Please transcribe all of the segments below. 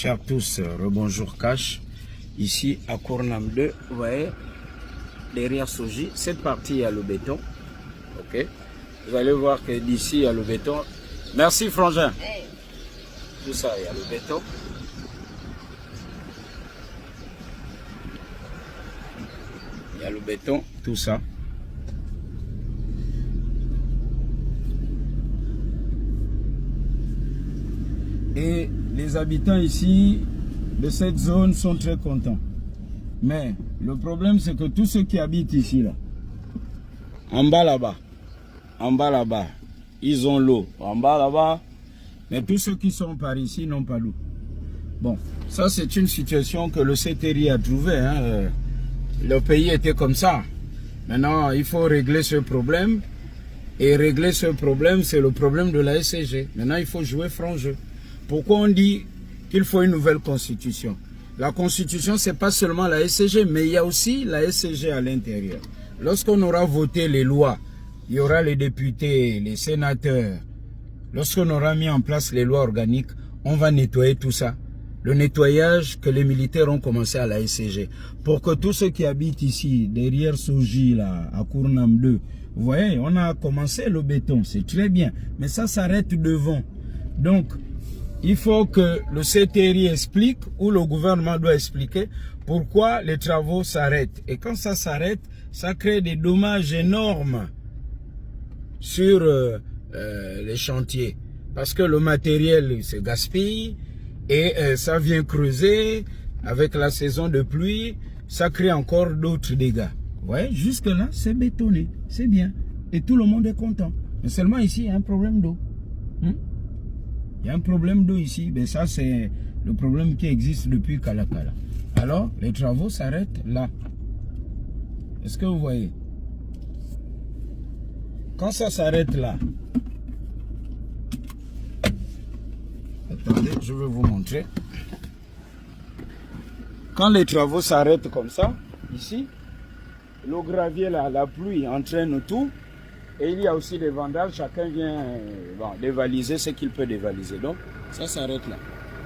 Chers tous, rebonjour Cash. Ici à Cournam 2, vous voyez, derrière Soji, cette partie il y a le béton. Ok. Vous allez voir que d'ici il y a le béton. Merci Frangin. Tout ça, il y a le béton. Il y a le béton, tout ça. Et les habitants ici de cette zone sont très contents. Mais le problème c'est que tous ceux qui habitent ici là, en bas là-bas, ils ont l'eau. En bas là-bas, mais tous ceux qui sont par ici n'ont pas l'eau. Bon, ça c'est une situation que le CTRI a trouvée. Hein. Le pays était comme ça. Maintenant, il faut régler ce problème. Et régler ce problème, c'est le problème de la SCG. Maintenant, il faut jouer franc jeu. Pourquoi on dit qu'il faut une nouvelle constitution? La constitution, ce n'est pas seulement la SCG, mais il y a aussi la SCG à l'intérieur. Lorsqu'on aura voté les lois, il y aura les députés, les sénateurs. Lorsqu'on aura mis en place les lois organiques, on va nettoyer tout ça. Le nettoyage que les militaires ont commencé à la SCG. Pour que tous ceux qui habitent ici, derrière Soji, là, à Cournam 2, vous voyez, on a commencé le béton, c'est très bien. Mais ça s'arrête devant. Donc, il faut que le CTRI explique, ou le gouvernement doit expliquer, pourquoi les travaux s'arrêtent. Et quand ça s'arrête, ça crée des dommages énormes sur les chantiers. Parce que le matériel se gaspille et ça vient creuser avec la saison de pluie, ça crée encore d'autres dégâts. Ouais, jusque là, c'est bétonné, c'est bien. Et tout le monde est content. Mais seulement ici, il y a un problème d'eau. Il y a un problème d'eau ici, mais ça c'est le problème qui existe depuis Kalakala. Alors, les travaux s'arrêtent là. Est-ce que vous voyez? Quand ça s'arrête là, attendez, je vais vous montrer. Quand les travaux s'arrêtent comme ça, ici, le gravier là, la pluie entraîne tout. Et il y a aussi des vandales, chacun vient dévaliser ce qu'il peut dévaliser. Donc, ça s'arrête là.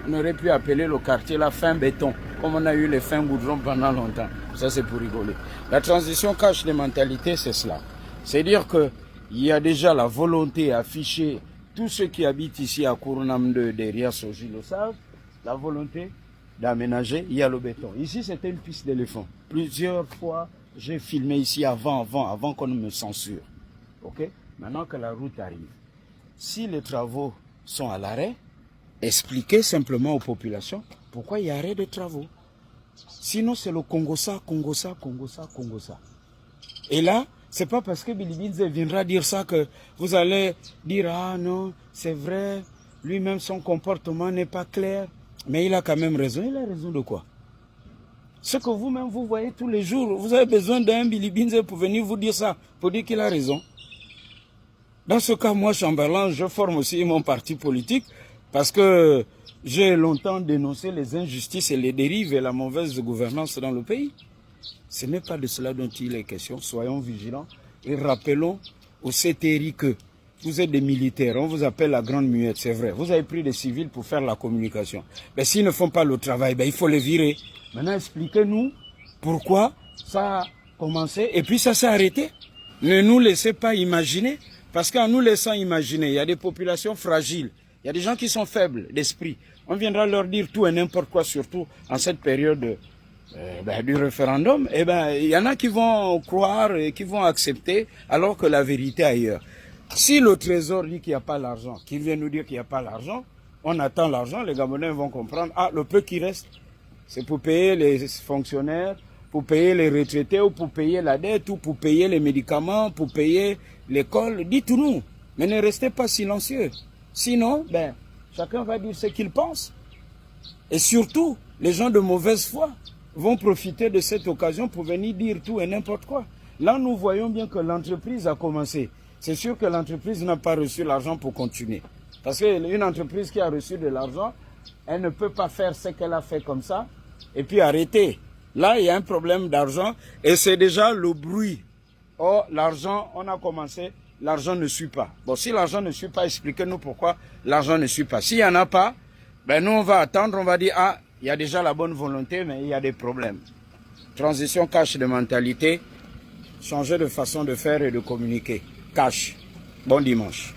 On aurait pu appeler le quartier la fin béton, comme on a eu les fins goudrons pendant longtemps. Ça, c'est pour rigoler. La transition cache les mentalités, c'est cela. C'est-à-dire qu'il y a déjà la volonté affichée, tous ceux qui habitent ici à Cournam 2, derrière Soji le savent, la volonté d'aménager, il y a le béton. Ici, c'était une piste d'éléphant. Plusieurs fois, j'ai filmé ici avant qu'on ne me censure. Ok, maintenant que la route arrive, si les travaux sont à l'arrêt, expliquez simplement aux populations pourquoi il y a arrêt de travaux. Sinon, c'est le Congo-ça. Et là, c'est pas parce que Billy Binze viendra dire ça que vous allez dire ah non, c'est vrai, lui-même son comportement n'est pas clair, mais il a quand même raison. Il a raison de quoi? Ce que vous-même vous voyez tous les jours, vous avez besoin d'un Billy Binze pour venir vous dire ça, pour dire qu'il a raison. Dans ce cas, moi, Chamberlain, je forme aussi mon parti politique parce que j'ai longtemps dénoncé les injustices et les dérives et la mauvaise gouvernance dans le pays. Ce n'est pas de cela dont il est question. Soyons vigilants et rappelons au CTRI que vous êtes des militaires. On vous appelle la grande muette, c'est vrai. Vous avez pris des civils pour faire la communication. Mais s'ils ne font pas le travail, il faut les virer. Maintenant, expliquez-nous pourquoi ça a commencé et puis ça s'est arrêté. Ne nous laissez pas imaginer. Parce qu'en nous laissant imaginer, il y a des populations fragiles, il y a des gens qui sont faibles d'esprit. On viendra leur dire tout et n'importe quoi, surtout en cette période du référendum. Eh ben, il y en a qui vont croire et qui vont accepter, alors que la vérité est ailleurs. Si le Trésor dit qu'il n'y a pas l'argent, qu'il vient nous dire qu'il n'y a pas l'argent, on attend l'argent, les Gabonais vont comprendre, ah, le peu qui reste, c'est pour payer les fonctionnaires, pour payer les retraités, ou pour payer la dette, ou pour payer les médicaments, pour payer l'école. Dites-nous, mais ne restez pas silencieux. Sinon, chacun va dire ce qu'il pense. Et surtout, les gens de mauvaise foi vont profiter de cette occasion pour venir dire tout et n'importe quoi. Là, nous voyons bien que l'entreprise a commencé. C'est sûr que l'entreprise n'a pas reçu l'argent pour continuer. Parce qu'une entreprise qui a reçu de l'argent, elle ne peut pas faire ce qu'elle a fait comme ça et puis arrêter. Là, il y a un problème d'argent et c'est déjà le bruit. Oh, l'argent, on a commencé, l'argent ne suit pas. Bon, si l'argent ne suit pas, expliquez-nous pourquoi l'argent ne suit pas. S'il n'y en a pas, Ben nous, on va attendre, on va dire, ah, il y a déjà la bonne volonté, mais il y a des problèmes. Transition cash de mentalité, changer de façon de faire et de communiquer. Cash. Bon dimanche.